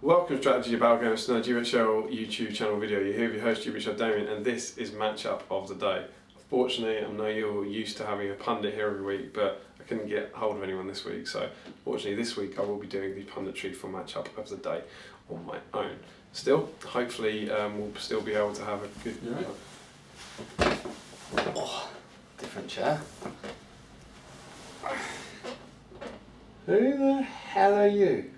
Welcome to Strategy Battle Games to the GBHL YouTube channel video. You're here with your host GBHL Damian, and this is matchup of the day. Fortunately, I know you're used to having a pundit here every week, but I couldn't get hold of anyone this week, so fortunately this week I will be doing the punditry for matchup of the day on my own. Still, hopefully we'll still be able to have a good... Right. Oh, different chair. Who the hell are you?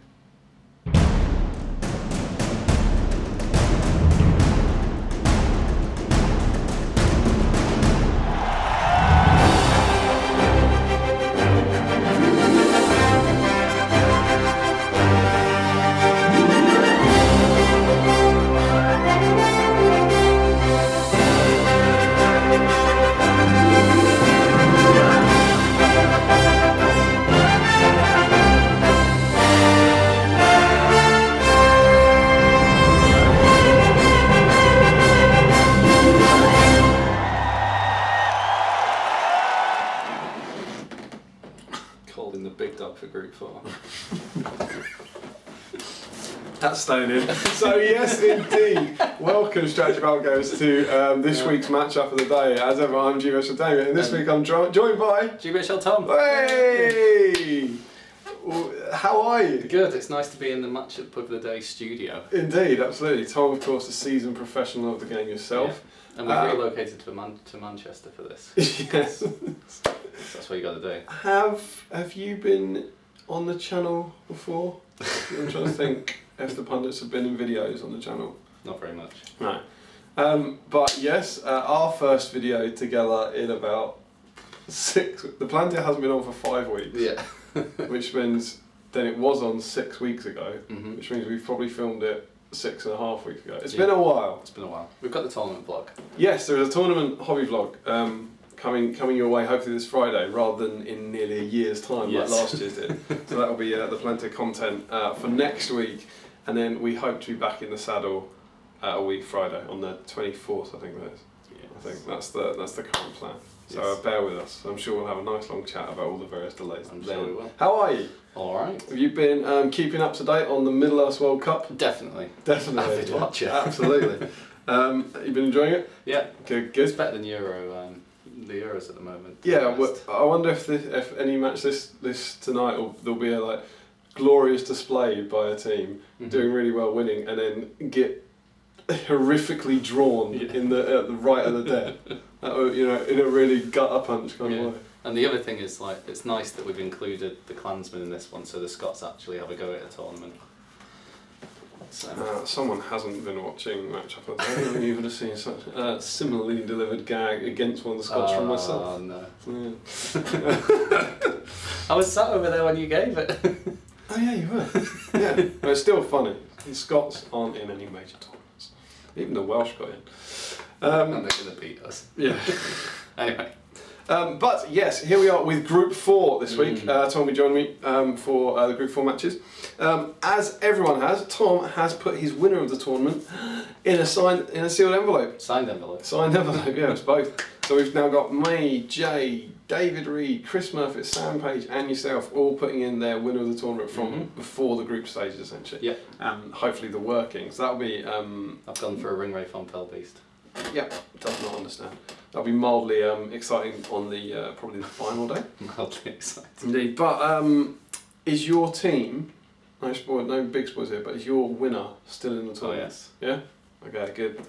Called in the big dog for Group 4. That's staying in. So yes, indeed. Welcome, Strategy Battle Games, to this week's matchup of the day. As ever, I'm GBHL Damian, and this week I'm joined by GBHL Tom. Hey! How are you? Good. It's nice to be in the matchup of the day studio. Indeed, absolutely. Tom, of course, a seasoned professional of the game yourself. Yeah. And we've relocated to Manchester for this. Yes. That's what you got to do. Have you been on the channel before? I'm trying to think if the pundits have been in videos on the channel. Not very much. No. But yes, our first video together in about 6... The Plantier hasn't been on for 5 weeks. Yeah. Which means then it was on 6 weeks ago, Mm-hmm. which means we've probably filmed it 6.5 weeks ago. It's been a while. It's been a while. We've got the tournament vlog. Yes, there is a tournament hobby vlog coming your way hopefully this Friday, rather than in nearly a year's time like last year's did. So that will be the Plantier content for next week, and then we hope to be back in the saddle a week Friday on the 24th. I think that is. Yes. I think that's the current plan. So Yes. bear with us. I'm sure we'll have a nice long chat about all the various delays. I'm sure we will. How are you? All right. Have you been keeping up to date on the Middle-earth World Cup? Definitely. Definitely. Avid watcher. Absolutely. You been enjoying it? Yeah. Good. It's better than the Euros at the moment. Yeah. Well, I wonder if any match this tonight there'll be a glorious display by a team doing really well, winning, and then get horrifically drawn in the right of the dead. In a really gutter punch kind of way. And the other thing is, it's nice that we've included the clansmen in this one, so the Scots actually have a go at a tournament. So. Someone hasn't been watching Matchup of the Day. You would have seen such a similarly delivered gag against one of the Scots from myself. Oh no. Yeah. I was sat over there when you gave it. Oh yeah, you were. Yeah, but it's still funny. The Scots aren't in any major tournaments. Even the Welsh got in. And they're going to beat us. Yeah. Anyway. But yes, here we are with Group 4 this week. Tom will join me for the Group 4 matches. As everyone has, Tom has put his winner of the tournament in a sealed envelope. Signed envelope. Signed envelope, yeah, it's both. So we've now got May, Jay, David Reed, Chris Murphy, Sam Page and yourself all putting in their winner of the tournament from before the group stages essentially. Yeah. And hopefully the workings. That'll be... I've gone for a Ringray Von Beast. Yeah, does not understand. That'll be mildly exciting on the probably the final day. Mildly exciting. Indeed. But is your team, no big spoilers here, but is your winner still in the tournament? Oh yes. Yeah? Okay, good.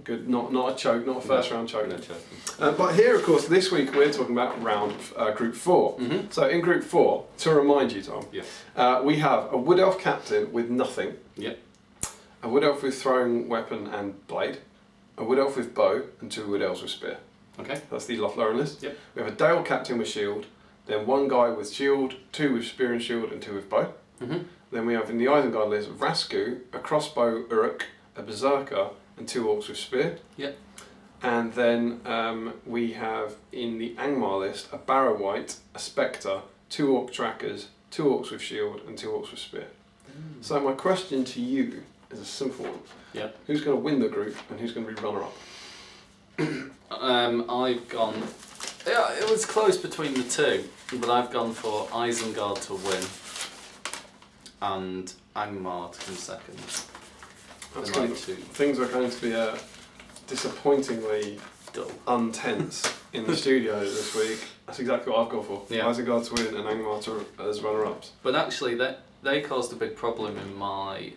Good, not a choke, not a first round choke. No choke. But here, of course, this week we're talking about Group 4. So in Group 4, to remind you, Tom, we have a Wood Elf captain with nothing, a Wood Elf with throwing weapon and blade, a Wood Elf with bow, and 2 Wood Elves with spear. Okay. That's the Lothlorien list. Yep. We have a Dale captain with shield, then 1 guy with shield, 2 with spear and shield, and 2 with bow. Then we have in the Isengard list Rasku, a crossbow Uruk, a berserker, and 2 orcs with spear. Yep. And then we have in the Angmar list a Barrow White, a Spectre, 2 orc trackers, 2 orcs with shield, and 2 orcs with spear. So my question to you is a simple one. Yeah. Who's going to win the group and who's going to be runner-up? I've gone... Yeah, it was close between the two, but I've gone for Isengard to win and Angmar to come second. Things are going to be disappointingly Dull. untense in the studio this week. That's exactly what I've gone for. Yeah. Isengard to win and Angmar as runner-ups. But actually, they caused a big problem in my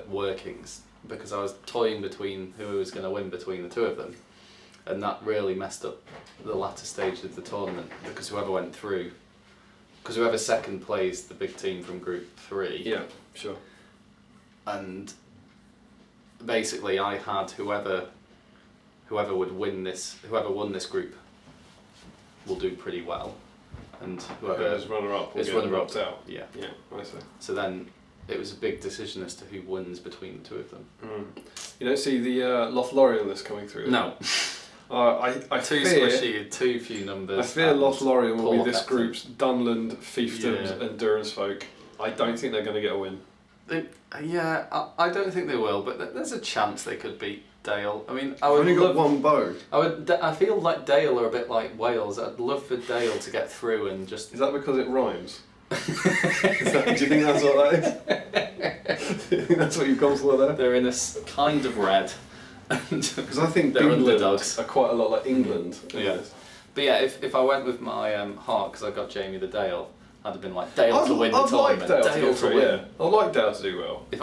workings, because I was toying between who was going to win between the two of them, and that really messed up the latter stage of the tournament, because whoever second plays the big team from Group 3. Yeah, sure. And basically, I had whoever won this group will do pretty well, and whoever's runner-up will get runner-ups out. Yeah, yeah, I see. So then it was a big decision as to who wins between the two of them. You don't see the Lothlorien list coming through? No. I too fear, squishy, too few numbers. I fear Lothlorien will be this captain. group's Dunland, Fiefdoms and Durance folk. I don't think they're going to get a win. I don't think they will, but there's a chance they could beat Dale. I mean, I I've would only got one bow. I feel like Dale are a bit like Wales. I'd love for Dale to get through and just. Is that because it rhymes? Do you think that's what that is? Do you think that's what you've gone for there? They're in a kind of red. Because I think they're England underdogs. are quite a lot like England. Yeah. But yeah, if I went with my heart, because I got Jamie the Dale, I'd have been like Dale to win the tournament. Like Dale to win. Yeah. I like Dale to do well. If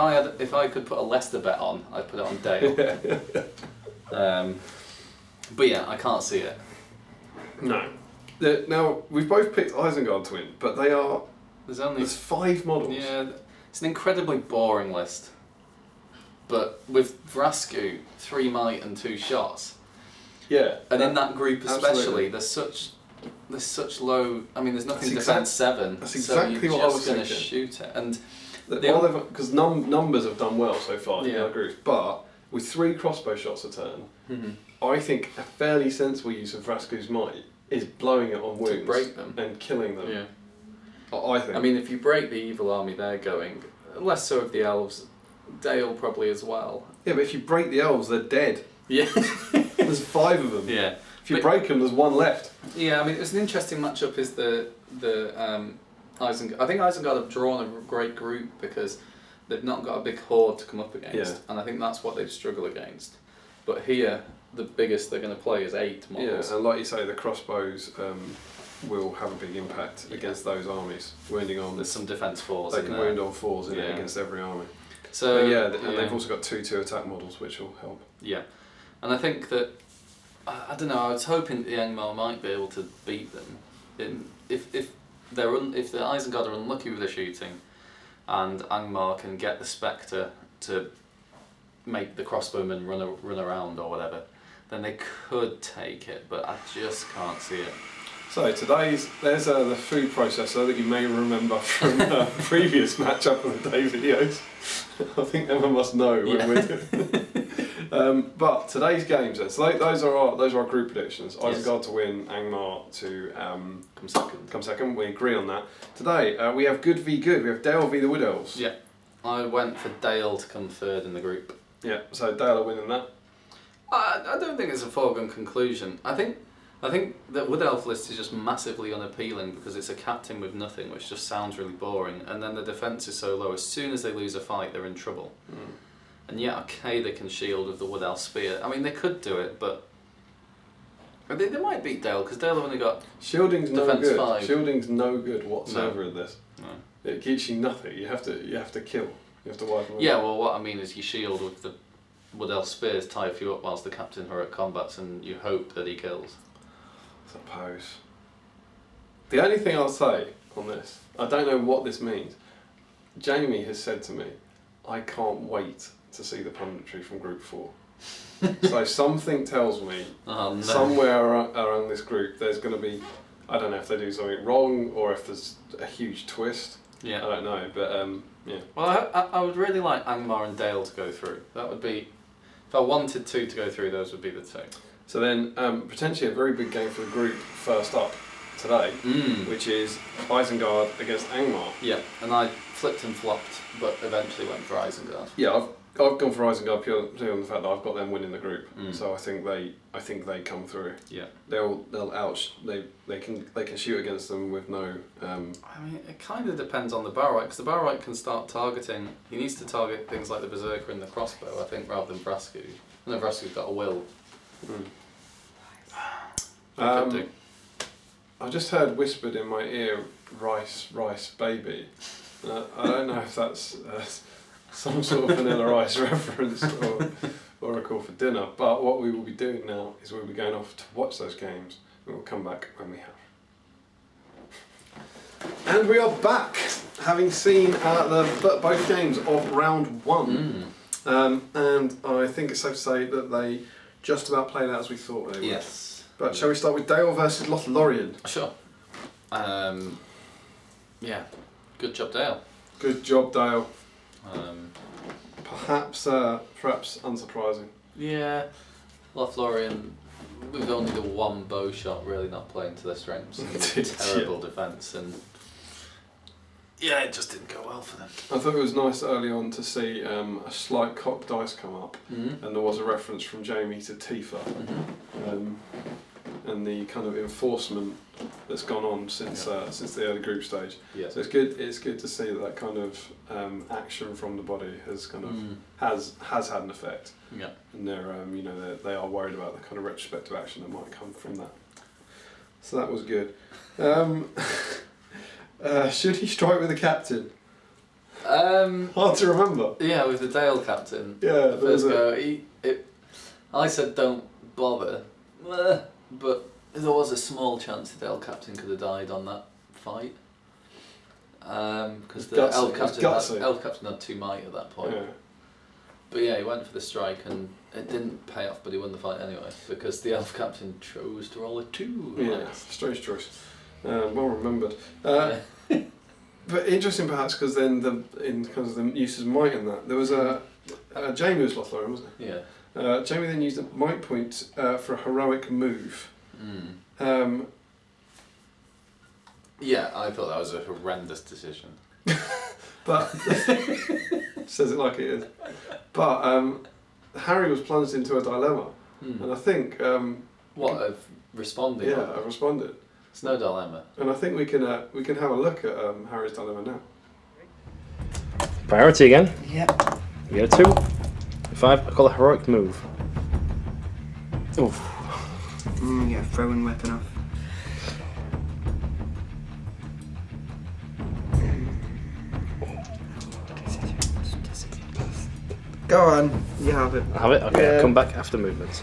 I could put a Leicester bet on, I'd put it on Dale. But yeah, I can't see it. No. Now we've both picked Isengard to win, but there's 5 models. Yeah, it's an incredibly boring list. But with Vrasku, 3 might and 2 shots. Yeah. And in that group especially, absolutely. there's such low. I mean, there's nothing That's defense 7. That's exactly so what I was just going to thinking. shoot it. And because numbers have done well so far in Yeah. our groups, but with 3 crossbow shots a turn, I think a fairly sensible use of Vrasku's might is blowing it on wounds break them and killing them. Yeah. I think. I mean, if you break the evil army they're going, less so of the elves, Dale probably as well. Yeah, but if you break the elves, they're dead. Yeah. There's 5 of them. Yeah. If you break them, there's 1 left. Yeah, I mean, it's an interesting matchup. Is the Isengard? I think Isengard have drawn a great group because they've not got a big horde to come up against, and I think that's what they've struggled against. But here, the biggest they're going to play is 8 models. Yeah, and like you say, the crossbows will have a big impact against those armies, wounding on. There's some defense 4s. They can wound on 4s in it against every army. So and they've also got 2/2 attack models, which will help. Yeah, and I think that I don't know. I was hoping the Angmar might be able to beat them. If the Isengard are unlucky with the shooting, and Angmar can get the Spectre to make the crossbowmen run around or whatever, then they could take it. But I just can't see it. So there's the food processor that you may remember from previous matchup of the day videos. I think Emma must know when we're doing. But today's games then. So those are our group predictions. Isengard to win, Angmar to come second. We agree on that. Today we have good v good. We have Dale v the Wood Elves. Yeah, I went for Dale to come third in the group. Yeah, so Dale are winning that. I don't think it's a foregone conclusion. I think the Wood Elf list is just massively unappealing because it's a captain with nothing, which just sounds really boring, and then the defence is so low, as soon as they lose a fight they're in trouble. And yeah, okay, they can shield with the Wood Elf spear. I mean, they could do it, but they might beat Dale, because Dale have only got Shielding's no defence good. 5. Shielding's no good whatsoever in this. No. It gets you nothing. You have to kill. You have to wipe them. Yeah, well, what I mean is you shield with the Wood Elf spears, tie a few up whilst the captain are at combats, and you hope that he kills. Suppose. The only thing I'll say on this, I don't know what this means. Jamie has said to me, I can't wait to see the punditry from Group 4. So something tells me somewhere around this group there's going to be, I don't know if they do something wrong or if there's a huge twist. Yeah. I don't know, but yeah. Well, I would really like Angmar and Dale to go through. That would be, if I wanted 2 to go through, those would be the 2. So then, potentially a very big game for the group first up today, which is Isengard against Angmar. Yeah, and I flipped and flopped, but eventually went for Isengard. Yeah, I've gone for Isengard purely on the fact that I've got them winning the group. So I think they come through. Yeah. They can shoot against them with no. I mean, it kind of depends on the Barrowite, because the Barrowite can start targeting. He needs to target things like the Berserker and the crossbow, I think, rather than Vrasku. No, Vrasku's got a will. Could do. I just heard whispered in my ear, rice, baby. I don't know if that's some sort of Vanilla Ice reference or a call for dinner, but what we will be doing now is we'll be going off to watch those games, and we'll come back when we have. And we are back, having seen both games of round 1. And I think it's safe to say that they just about played out as we thought they would. Yes. But shall we start with Dale versus Lothlorien? Sure. Yeah. Good job, Dale. Good job, Dale. Perhaps unsurprising. Yeah. Lothlorien, with only the one bow shot, really not playing to their strengths. Terrible defence, and yeah, it just didn't go well for them. I thought it was nice early on to see a slight cocked dice come up, and there was a reference from Jamie to Tifa, and the kind of enforcement that's gone on since the early group stage. Yeah. So it's good. It's good to see that kind of action from the body has kind of has had an effect. Yeah. And they are worried about the kind of retrospective action that might come from that. So that was good. Should he strike with the captain? Hard to remember. Yeah, with the Dale captain. Yeah. The first go, I said don't bother, but there was a small chance the Dale captain could have died on that fight. Because the elf captain had 2 might at that point. Yeah. But yeah, he went for the strike and it didn't pay off, but he won the fight anyway because the elf captain chose to roll a 2. Yeah, strange choice. Well remembered. But interesting perhaps because then because of the use of might in that, there was Jamie was Lothlorien, wasn't he? Yeah. Jamie then used a might point for a heroic move. Yeah, I thought that was a horrendous decision. But says it like it is. But Harry was plunged into a dilemma, and I think of responding? Yeah, I responded. It's no dilemma. And I think we can have a look at Harry's dilemma now. Priority again. Yep. You get a 2. 5. I call a heroic move. Oof. Get a throwing weapon off. Go on, you have it. I have it? Okay, Yeah. I'll come back after movements.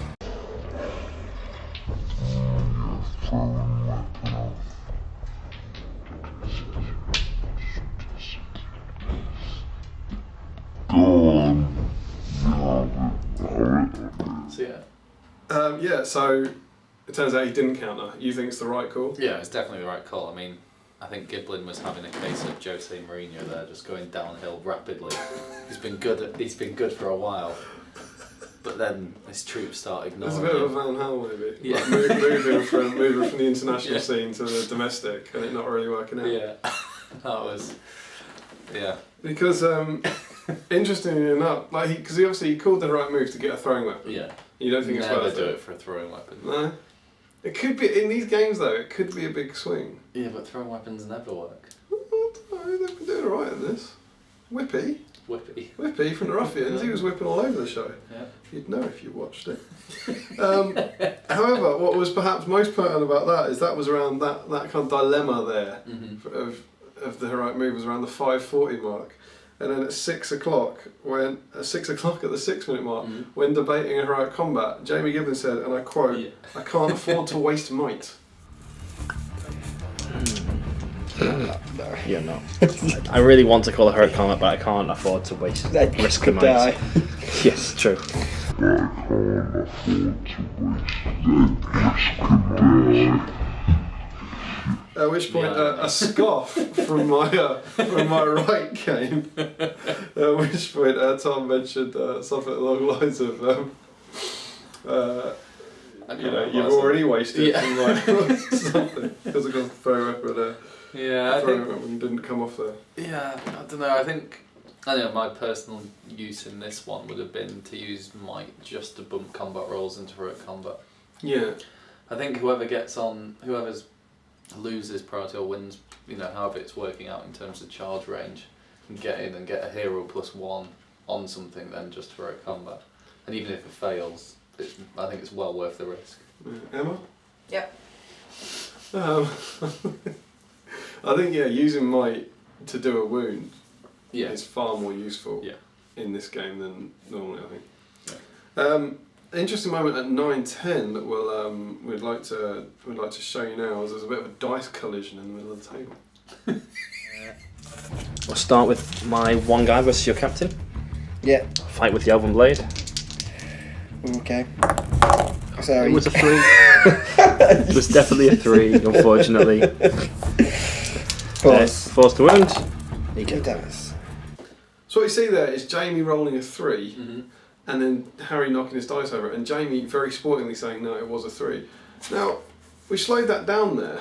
So yeah, so it turns out he didn't counter. You think it's the right call? yeah, it's definitely the right call. I mean, I think Giblin was having a case of Jose Mourinho there, just going downhill rapidly. He's been good for a while, but then his troops start ignoring There's a bit him. of a Van Hal maybe. Yeah. Like moving from the international scene to the domestic, and it not really working out. Yeah, that was. Yeah. Because interestingly enough, like because he obviously called the right move to get a throwing weapon. Yeah. You don't think it's Never worth do it? it for a throwing weapon. No. It could be in these games though. It could be a big swing. Yeah, but throwing weapons never work. They've been doing alright in this. Whippy from the Ruffians. He was whipping all over the show. Yeah. You'd know if you watched it. However, what was perhaps most pertinent about that is that was around that kind of dilemma there of the heroic move was around the 5:40 mark. And then at 6 o'clock, at the 6 minute mark, when debating a heroic combat, Jamie Gibbons said, and I quote, "I can't afford to waste might." Yeah, no. I really want to call a heroic combat, but I can't afford to risk the might. Yes, true. At which point, a scoff from my right came. At which point, Tom mentioned something along the lines of, you've already wasted something because I got the throw weapon. Yeah, I think weapon didn't come off there. Yeah, I don't know. I think I know my personal use in this one would have been to use might just to bump combat rolls into heroic combat. Yeah. I think whoever's loses priority or wins, however it's working out in terms of charge range, can get in and get a hero +1 on something then just heroic combat. And even if it fails, I think it's well worth the risk. Emma? Yep. I think using might to do a wound Yes. is far more useful Yeah. in this game than normally, I think. Yeah. Interesting moment at 9:10 that we'd like to show you now is there's a bit of a dice collision in the middle of the table. We'll start with my one guy versus your captain. Yeah. Fight with the Elven Blade. Okay. Sorry. It was a 3. It was definitely a 3, unfortunately. Forced to wound. He does. So what you see there is Jamie rolling a 3, Mm-hmm. and then Harry knocking his dice over it, and Jamie very sportingly saying no, it was a 3. Now we slowed that down there.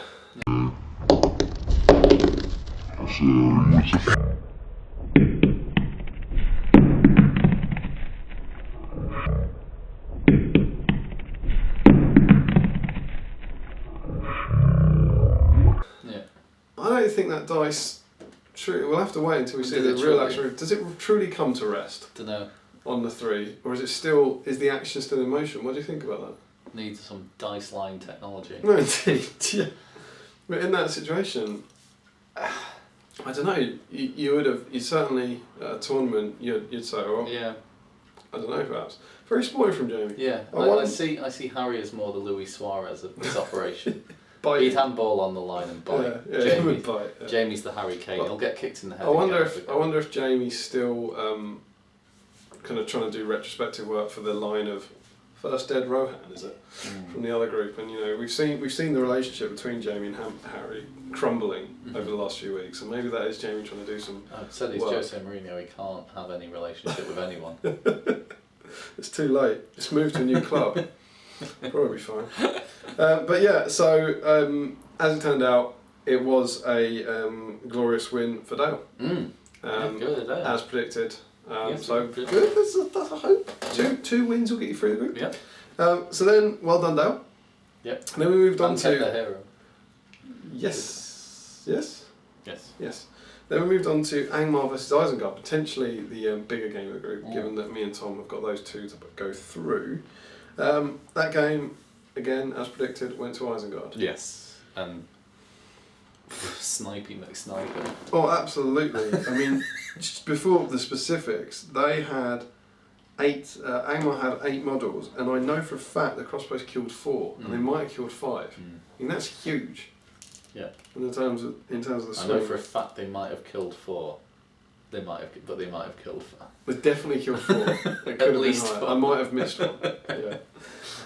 Yeah. I don't think that dice. We'll have to wait until we see Did the it real truly? action. Does it truly come to rest Dunno. on the 3, or is it still? Is the action still in motion? What do you think about that? Needs some dice line technology. No, indeed. Yeah. But in that situation, I don't know. You would have. You certainly at a tournament. You'd say, well, Yeah. I don't know, perhaps. Very sporty from Jamie. Yeah. I see Harry as more the Luis Suarez of this operation. Bite. He'd handball on the line and bite. Yeah, he would bite. Yeah. Jamie's the Harry Kane. He'll get kicked in the head. I wonder if Jamie's still kind of trying to do retrospective work for the line of first dead Rohan, is it, from the other group? And we've seen the relationship between Jamie and Harry crumbling over the last few weeks, and maybe that is Jamie trying to do some. I've said he's work. Jose Mourinho. He can't have any relationship with anyone. It's too late. Just move to a new club. Probably be fine. But yeah, so as it turned out, it was a glorious win for Dale. Good. As predicted. Yes, So good. good. That's a hope. Two wins will get you through the group. Yep. So then, well done, Dale. Yep. And then we moved on And kept their to hero. yes. Then we moved on to Angmar versus Isengard, potentially the bigger game of the group, given that me and Tom have got those two to go through. That game, again, as predicted, went to Isengard. Yes. And Snipey McSniper. Oh, absolutely. I mean, just before the specifics, they had 8. Angmar had 8 models, and I know for a fact the crossbows killed 4, and they might have killed 5. I mean, that's huge. Yeah. In terms of the I swing. know for a fact they might have killed 4. They might have 5. They definitely killed 4. It could have least been higher. 4. I might have missed one. Yeah.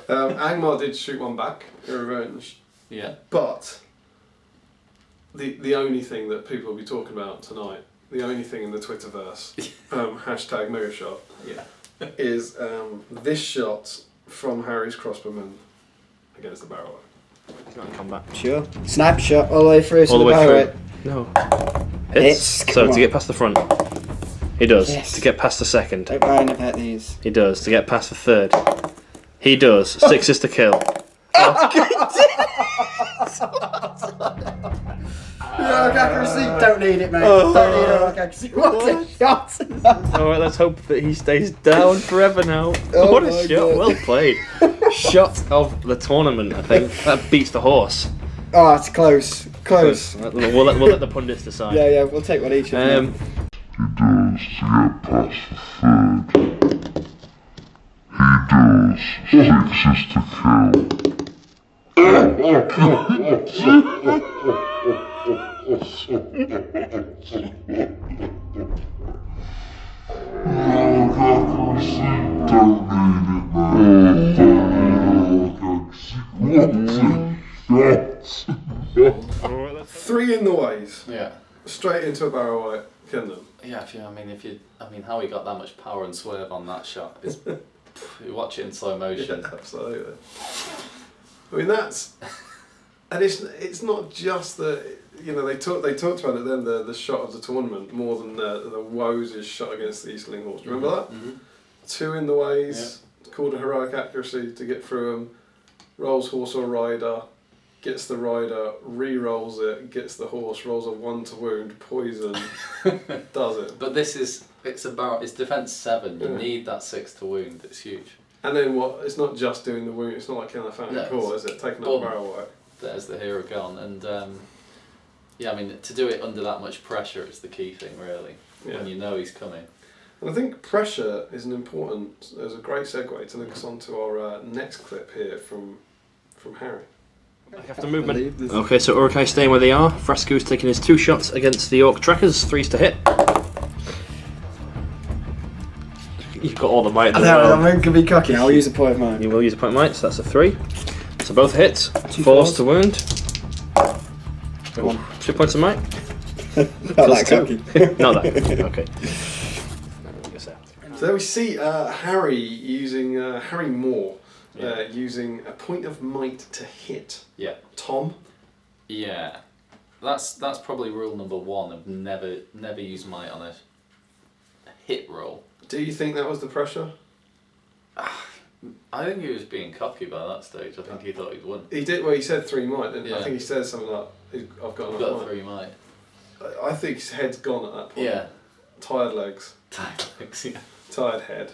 Angmar did shoot one back in revenge, Yeah. but the only thing that people will be talking about tonight, the only thing in the Twitterverse, hashtag Megashot, is this shot from Harry's crossbowman against the barrel. He's not in combat. Sure. Sniper shot all the way through. All the way right. through. No. Hits. Come So to on. get past the front. He does. Yes. To get past the second. Don't buy enough at these. He does. To get past the third. He does. 6 is to kill. Heroic accuracy. Don't need it, mate. Don't need heroic accuracy. What a shot! Alright, let's hope that he stays down forever now. Oh What a my shot. God. Well played. Shot of the tournament, I think. That beats the horse. Oh, it's close. Close. We'll let the pundits decide. Yeah, we'll take one each of them. He does to get past the third. He does 6 is to kill. 3 in the ways. Yeah. Straight into a barrel white. Kill them. Yeah, how he got that much power and swerve on that shot is. You watch it in slow motion. Yeah, absolutely. I mean, that's. And it's not just that. they talked about it then, the shot of the tournament more than the Woes' shot against the Easterling Horse. Do you remember that? Mm-hmm. 2 in the ways, called a heroic accuracy to get through them. Rolls horse or rider, gets the rider, re-rolls it, gets the horse, rolls a 1 to wound, poison, does it. But it's defence 7. You need that 6 to wound. It's huge. And then what? It's not just doing the wound. It's not like killing a phantom core, is it? Taking up barrel white. There's the hero gone, and I mean, to do it under that much pressure is the key thing, really. Yeah. When you know he's coming. And I think pressure is there's a great segue to link us on to our next clip here from Harry. After movement. Okay, so Uruk-hai staying where they are. Frascu's taking his 2 shots against the Orc trackers, 3s to hit. You've got all the might in the world. I'm going to be cocky. I'll use a point of mine. You will use a point of might, so that's a 3. So both hits. 4s to wound. 2 points of might. Not that cocky. Not that. Okay. So there we see Harry using Harry Moore using a point of might to hit. Yeah. Tom. Yeah. That's probably rule number 1 of never use might on a hit roll. Do you think that was the pressure? I think he was being cocky by that stage. I think he thought he'd won. He did. Well, he said 3 might. Didn't he? Yeah. I think he said something like, "I've got I've enough got might." 3 might. I think his head's gone at that point. Yeah. Tired legs. Yeah. Tired head.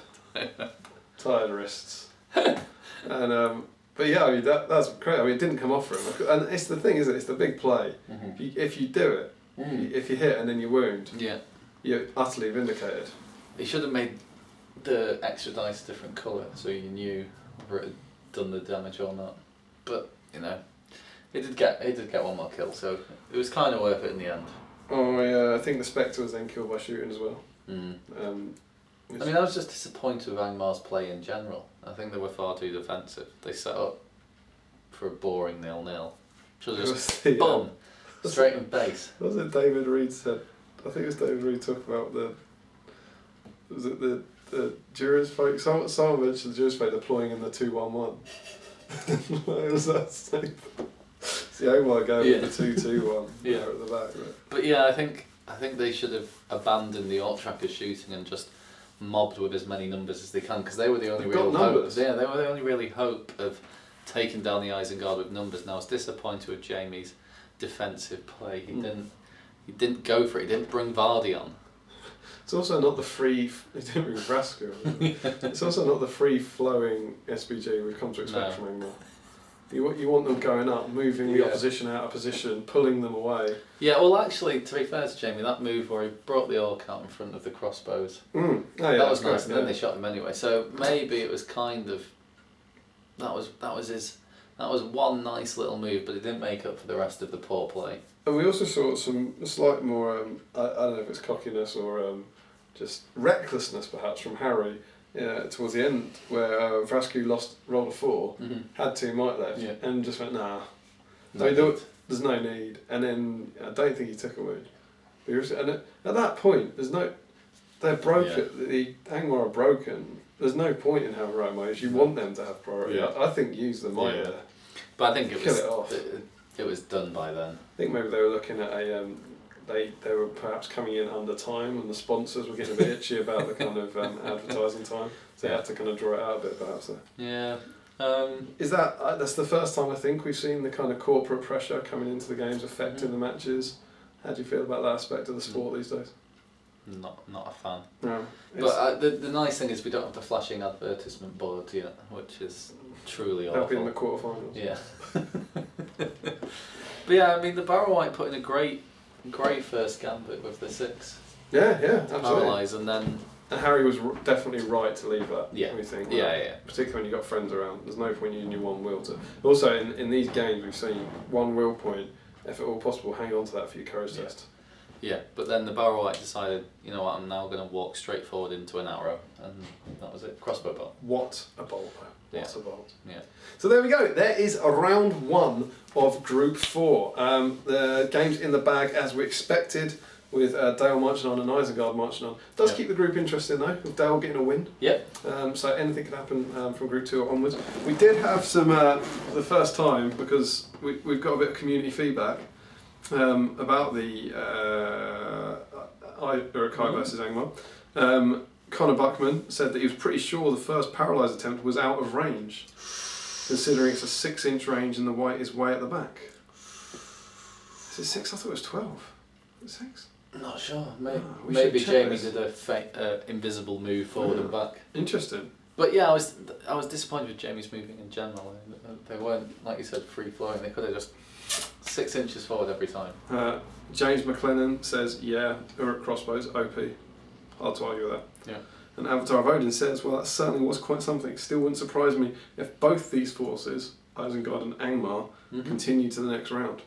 Tired wrists. And but yeah, I mean that's great. I mean it didn't come off for him. And it's the thing, isn't it? It's the big play. Mm-hmm. If you do it, if you hit and then you wound, you're utterly vindicated. He should have made the extra dice different colour so you knew whether it had done the damage or not. But he did get 1 more kill, so it was kind of worth it in the end. Oh yeah, I think the Spectre was then killed by shooting as well. I mean, I was just disappointed with Angmar's play in general. I think they were far too defensive. They set up for a boring 0-0. Should have just boom, straight in base. What was it David Reed said? I think it was David Reed talking about the Jurors folk. Someone mentioned the Jurors folk deploying in the 2-1-1. What was that saying? It's the Angmar going with the 2-2-1 there at the back. Right? But yeah, I think they should have abandoned the Orc trackers shooting and just mobbed with as many numbers as they can, because they were the only real hope. Yeah, they were the only really hope of taking down the Isengard with numbers. Now I was disappointed with Jamie's defensive play. He didn't go for it. He didn't bring Vardy on. It's also not the free. He didn't bring Vrasco. It's also not the free flowing SPG we've come to expect from Angmar. You want them going up, moving the opposition out of position, pulling them away. Yeah, well actually, to be fair to Jamie, that move where he brought the Orc out in front of the crossbows, Oh, yeah, that was nice, great, and then they shot him anyway. So maybe it was kind of that was one nice little move, but it didn't make up for the rest of the poor play. And we also saw some slight more I don't know if it's cockiness or just recklessness perhaps from Harry. Towards the end, where Vrascu rolled a 4, had 2 might left, and just went, nah. There's no need. And then I don't think he took a wound. And at that point, they're broken. The Angmar are broken. There's no point in having right might. You want them to have priority. Yeah. I think use the might there. But I think Kill it off. It was done by then. I think maybe they were looking at a. They were perhaps coming in under time, and the sponsors were getting a bit itchy about the kind of advertising time, so they had to kind of draw it out a bit, perhaps. Yeah. Is that's the first time I think we've seen the kind of corporate pressure coming into the games affecting the matches? How do you feel about that aspect of the sport these days? Not a fan. No. But the nice thing is we don't have the flashing advertisement board yet, which is truly awful. That'll be in the quarterfinals. Yeah. But yeah, I mean the Barrow White put in a great first gambit with the 6. Yeah, absolutely. Paralyse, and then. And Harry was definitely right to leave that. Yeah. We think. Yeah. Particularly when you got friends around. There's no point using your 1 will to. Also, in these games, we've seen 1 will point. If at all possible, hang on to that for your courage test. Yeah, but then the Barrow White decided, you know what, I'm now going to walk straight forward into an arrow, and that was it. Crossbow bolt. What a bolt! What a bolt! Yeah. So there we go. There is a round 1 of Group 4. The game's in the bag as we expected, with Dale marching on and Isengard marching on. Does keep the group interesting though, with Dale getting a win. Yep. So anything could happen from Group 2 onwards. We did have some, for the first time, because we've got a bit of community feedback, About the Uruk-hai versus Angmar. Connor Buckman said that he was pretty sure the first paralysed attempt was out of range, considering it's a 6-inch range and the white is way at the back. Is it 6? I thought it was 12. Is it 6? Not sure. we Maybe should check Jamie this. did a invisible move forward and back. Interesting. But yeah, I was disappointed with Jamie's moving in general. They weren't, like you said, free flowing. They could have just 6 inches forward every time. James McLennan says, yeah, Uruk crossbows, OP. Hard to argue with that. Yeah. And Avatar of Odin says, well, that certainly was quite something. Still wouldn't surprise me if both these forces, Isengard and Angmar, continue to the next round.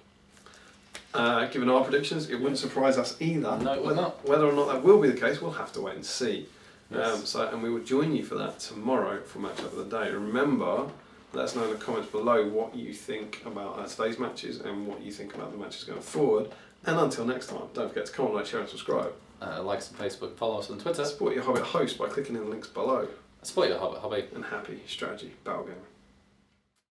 Given our predictions, it wouldn't surprise us either. No, it would not. Whether or not that will be the case, we'll have to wait and see. Yes. And we will join you for that tomorrow for Matchup of the Day. Remember, let us know in the comments below what you think about today's matches and what you think about the matches going forward. And until next time, don't forget to comment, like, share and subscribe. Like us on Facebook, follow us on Twitter. Support your Hobbit host by clicking in the links below. Support your hobby. And happy strategy battle gaming.